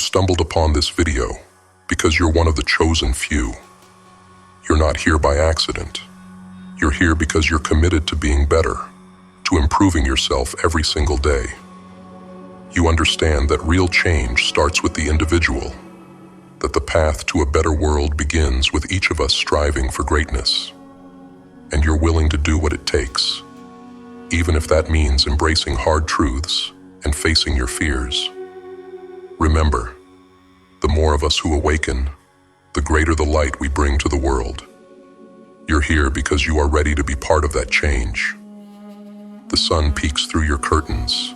stumbled upon this video because you're one of the chosen few. You're not here by accident. You're here because you're committed to being better, to improving yourself every single day. You understand that real change starts with the individual, that the path to a better world begins with each of us striving for greatness. And you're willing to do what it takes, even if that means embracing hard truths and facing your fears. Remember, the more of us who awaken, the greater the light we bring to the world. You're here because you are ready to be part of that change. The sun peeks through your curtains,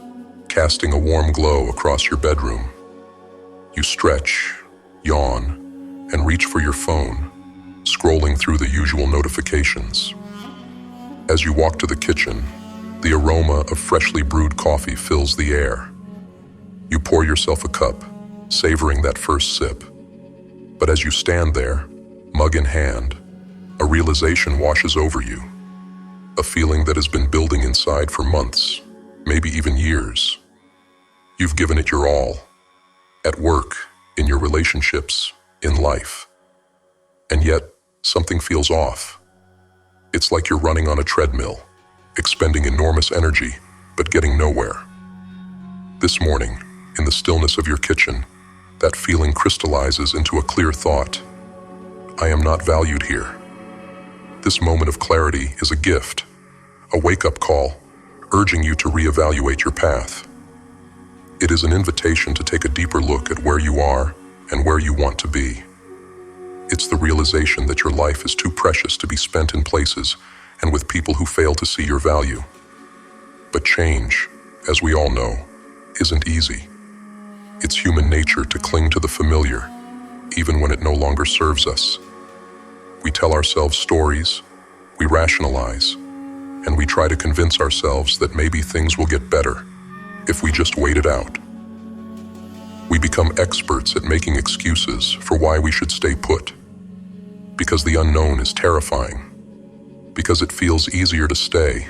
casting a warm glow across your bedroom. You stretch, yawn, and reach for your phone, scrolling through the usual notifications. As you walk to the kitchen, the aroma of freshly brewed coffee fills the air. You pour yourself a cup, savoring that first sip. But as you stand there, mug in hand, a realization washes over you. A feeling that has been building inside for months, maybe even years. You've given it your all, at work, in your relationships, in life. And yet, something feels off. It's like you're running on a treadmill, expending enormous energy, but getting nowhere. This morning, in the stillness of your kitchen, that feeling crystallizes into a clear thought. I am not valued here. This moment of clarity is a gift, a wake-up call, urging you to reevaluate your path. It is an invitation to take a deeper look at where you are and where you want to be. It's the realization that your life is too precious to be spent in places and with people who fail to see your value. But change, as we all know, isn't easy. It's human nature to cling to the familiar, even when it no longer serves us. We tell ourselves stories, we rationalize, and we try to convince ourselves that maybe things will get better if we just wait it out. We become experts at making excuses for why we should stay put. Because the unknown is terrifying. Because it feels easier to stay.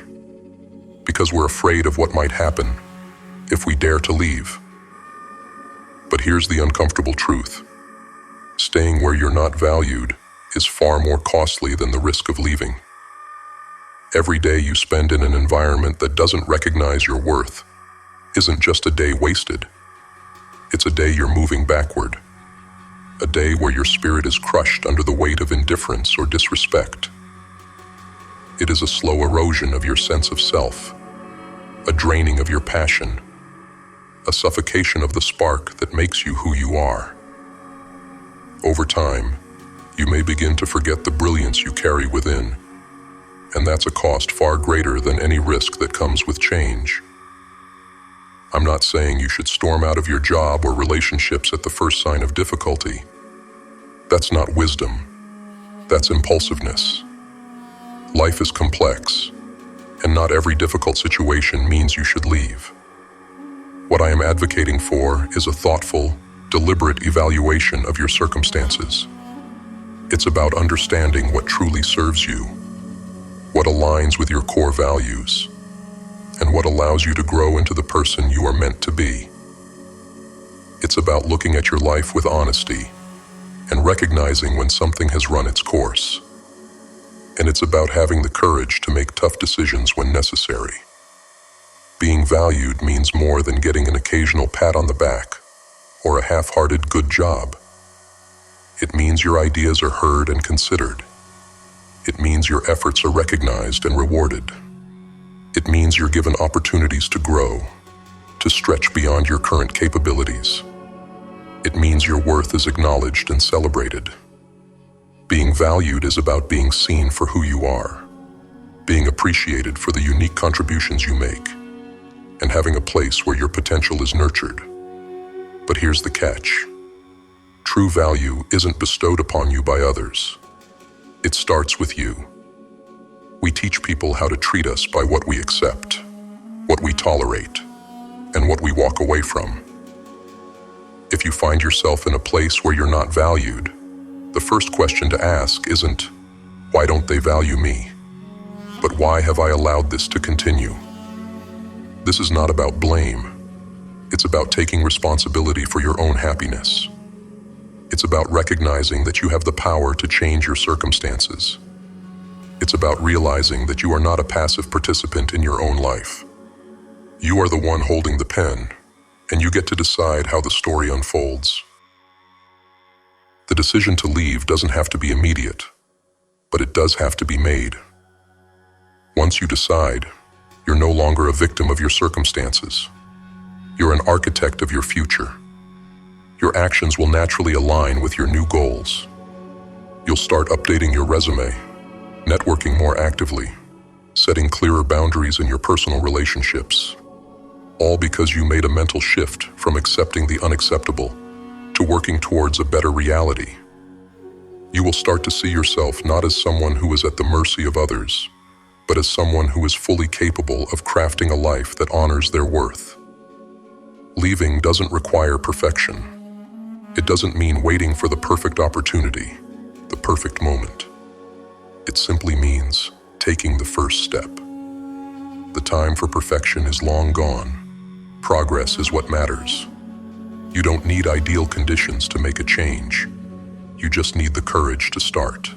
Because we're afraid of what might happen if we dare to leave. But here's the uncomfortable truth. Staying where you're not valued is far more costly than the risk of leaving. Every day you spend in an environment that doesn't recognize your worth isn't just a day wasted. It's a day you're moving backward. A day where your spirit is crushed under the weight of indifference or disrespect. It is a slow erosion of your sense of self, a draining of your passion, a suffocation of the spark that makes you who you are. Over time, you may begin to forget the brilliance you carry within, and that's a cost far greater than any risk that comes with change. I'm not saying you should storm out of your job or relationships at the first sign of difficulty. That's not wisdom. That's impulsiveness. Life is complex, and not every difficult situation means you should leave. What I am advocating for is a thoughtful, deliberate evaluation of your circumstances. It's about understanding what truly serves you, what aligns with your core values, and what allows you to grow into the person you are meant to be. It's about looking at your life with honesty and recognizing when something has run its course. And it's about having the courage to make tough decisions when necessary. Being valued means more than getting an occasional pat on the back or a half-hearted good job. It means your ideas are heard and considered. It means your efforts are recognized and rewarded. It means you're given opportunities to grow, to stretch beyond your current capabilities. It means your worth is acknowledged and celebrated. Being valued is about being seen for who you are, being appreciated for the unique contributions you make, and having a place where your potential is nurtured. But here's the catch. True value isn't bestowed upon you by others. It starts with you. We teach people how to treat us by what we accept, what we tolerate, and what we walk away from. If you find yourself in a place where you're not valued, the first question to ask isn't, why don't they value me? But why have I allowed this to continue? This is not about blame. It's about taking responsibility for your own happiness. It's about recognizing that you have the power to change your circumstances. It's about realizing that you are not a passive participant in your own life. You are the one holding the pen, and you get to decide how the story unfolds. The decision to leave doesn't have to be immediate, but it does have to be made. Once you decide, you're no longer a victim of your circumstances. You're an architect of your future. Your actions will naturally align with your new goals. You'll start updating your resume, networking more actively, setting clearer boundaries in your personal relationships, all because you made a mental shift from accepting the unacceptable to working towards a better reality. You will start to see yourself not as someone who is at the mercy of others, but as someone who is fully capable of crafting a life that honors their worth. Leaving doesn't require perfection. It doesn't mean waiting for the perfect opportunity, the perfect moment. It simply means taking the first step. The time for perfection is long gone. Progress is what matters. You don't need ideal conditions to make a change. You just need the courage to start.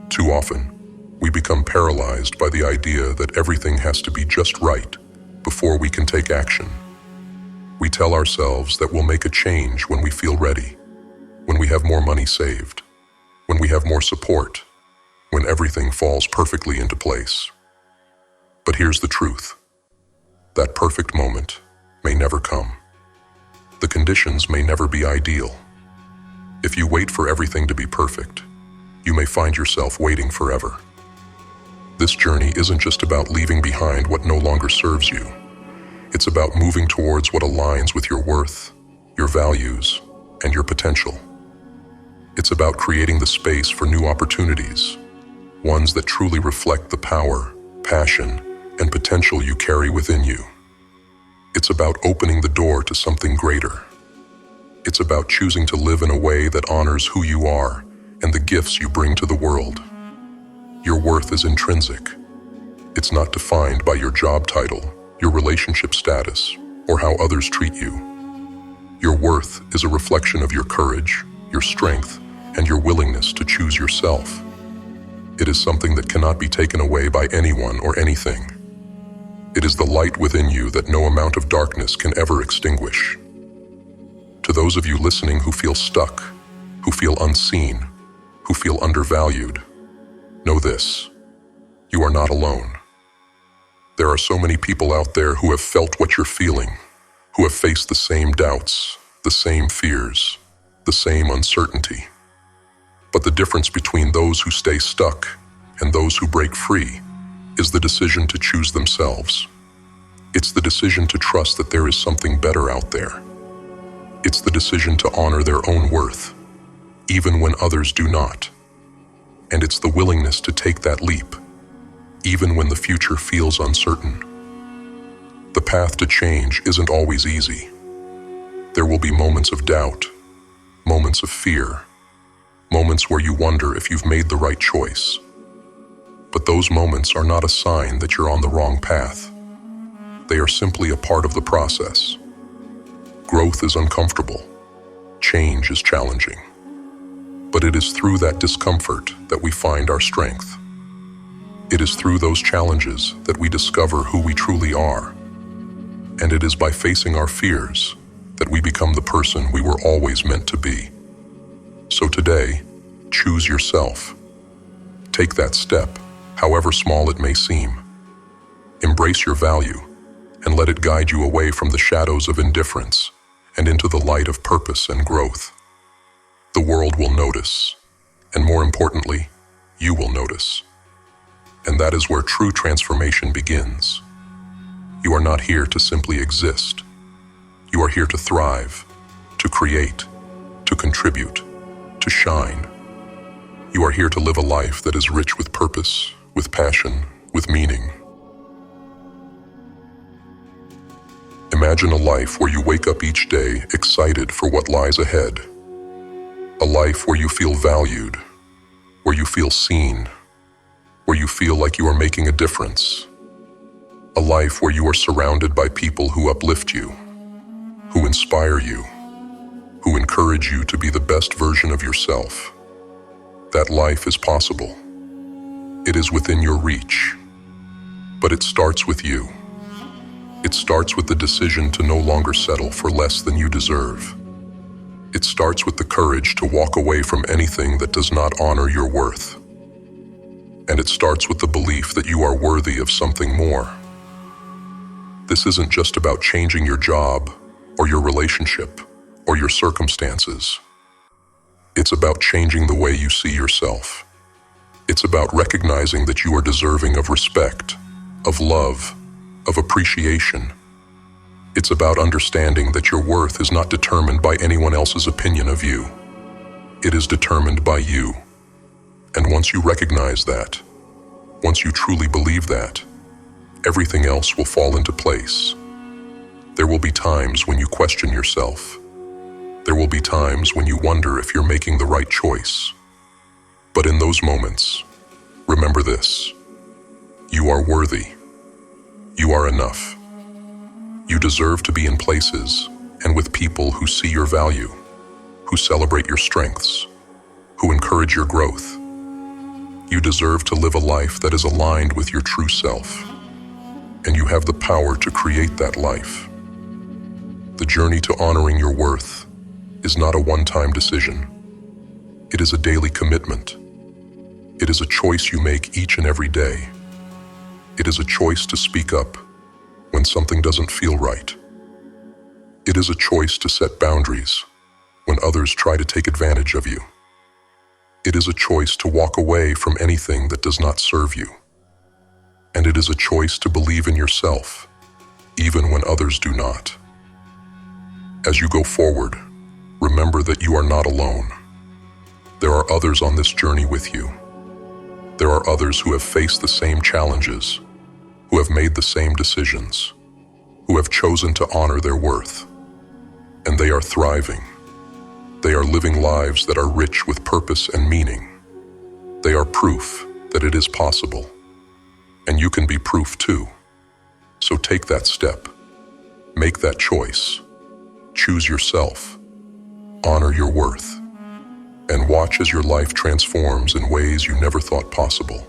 Too often, we become paralyzed by the idea that everything has to be just right before we can take action. We tell ourselves that we'll make a change when we feel ready, when we have more money saved, when we have more support, when everything falls perfectly into place. But here's the truth. That perfect moment may never come. The conditions may never be ideal. If you wait for everything to be perfect, you may find yourself waiting forever. This journey isn't just about leaving behind what no longer serves you. It's about moving towards what aligns with your worth, your values, and your potential. It's about creating the space for new opportunities, ones that truly reflect the power, passion, and potential you carry within you. It's about opening the door to something greater. It's about choosing to live in a way that honors who you are and the gifts you bring to the world. Your worth is intrinsic. It's not defined by your job title, your relationship status, or how others treat you. Your worth is a reflection of your courage, your strength, and your willingness to choose yourself. It is something that cannot be taken away by anyone or anything. It is the light within you that no amount of darkness can ever extinguish. To those of you listening who feel stuck, who feel unseen, who feel undervalued, know this: you are not alone. There are so many people out there who have felt what you're feeling, who have faced the same doubts, the same fears, the same uncertainty. But the difference between those who stay stuck and those who break free is the decision to choose themselves. It's the decision to trust that there is something better out there. It's the decision to honor their own worth, even when others do not. And it's the willingness to take that leap, even when the future feels uncertain. The path to change isn't always easy. There will be moments of doubt, moments of fear, moments where you wonder if you've made the right choice. But those moments are not a sign that you're on the wrong path. They are simply a part of the process. Growth is uncomfortable. Change is challenging. But it is through that discomfort that we find our strength. It is through those challenges that we discover who we truly are. And it is by facing our fears that we become the person we were always meant to be. So today, choose yourself. Take that step, however small it may seem. Embrace your value and let it guide you away from the shadows of indifference and into the light of purpose and growth. The world will notice, and more importantly, you will notice. And that is where true transformation begins. You are not here to simply exist. You are here to thrive, to create, to contribute, to shine. You are here to live a life that is rich with purpose, with passion, with meaning. Imagine a life where you wake up each day excited for what lies ahead. A life where you feel valued, where you feel seen, where you feel like you are making a difference. A life where you are surrounded by people who uplift you, who inspire you, who encourage you to be the best version of yourself. That life is possible. It is within your reach. But it starts with you. It starts with the decision to no longer settle for less than you deserve. It starts with the courage to walk away from anything that does not honor your worth. And it starts with the belief that you are worthy of something more. This isn't just about changing your job, or your relationship, or your circumstances. It's about changing the way you see yourself. It's about recognizing that you are deserving of respect, of love, of appreciation. It's about understanding that your worth is not determined by anyone else's opinion of you. It is determined by you. And once you recognize that, once you truly believe that, everything else will fall into place. There will be times when you question yourself. There will be times when you wonder if you're making the right choice. But in those moments, remember this: you are worthy. You are enough. You deserve to be in places and with people who see your value, who celebrate your strengths, who encourage your growth. You deserve to live a life that is aligned with your true self, and you have the power to create that life. The journey to honoring your worth is not a one-time decision. It is a daily commitment. It is a choice you make each and every day. It is a choice to speak up when something doesn't feel right. It is a choice to set boundaries when others try to take advantage of you. It is a choice to walk away from anything that does not serve you. And it is a choice to believe in yourself, even when others do not. As you go forward, remember that you are not alone. There are others on this journey with you. There are others who have faced the same challenges, who have made the same decisions, who have chosen to honor their worth. And they are thriving. They are living lives that are rich with purpose and meaning. They are proof that it is possible. And you can be proof too. So take that step. Make that choice. Choose yourself. Honor your worth. And watch as your life transforms in ways you never thought possible.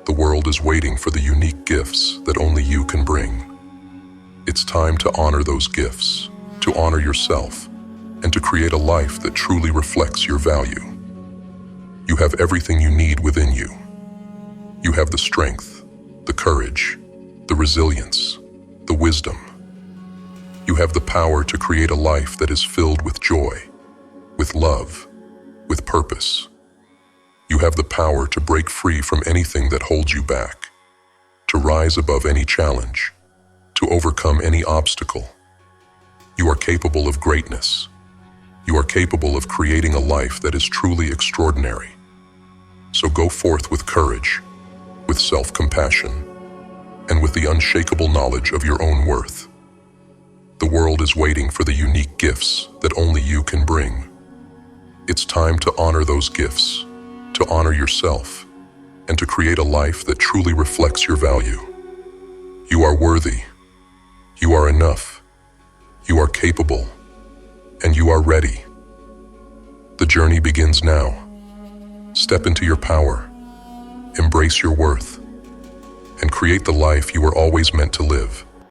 The world is waiting for the unique gifts that only you can bring. It's time to honor those gifts, to honor yourself, and to create a life that truly reflects your value. You have everything you need within you. You have the strength, the courage, the resilience, the wisdom. You have the power to create a life that is filled with joy, with love, with purpose. You have the power to break free from anything that holds you back, to rise above any challenge, to overcome any obstacle. You are capable of greatness. You are capable of creating a life that is truly extraordinary. So go forth with courage, with self-compassion, and with the unshakable knowledge of your own worth. The world is waiting for the unique gifts that only you can bring. It's time to honor those gifts, to honor yourself, and to create a life that truly reflects your value. You are worthy. You are enough. You are capable. And you are ready. The journey begins now. Step into your power. Embrace your worth. And create the life you were always meant to live.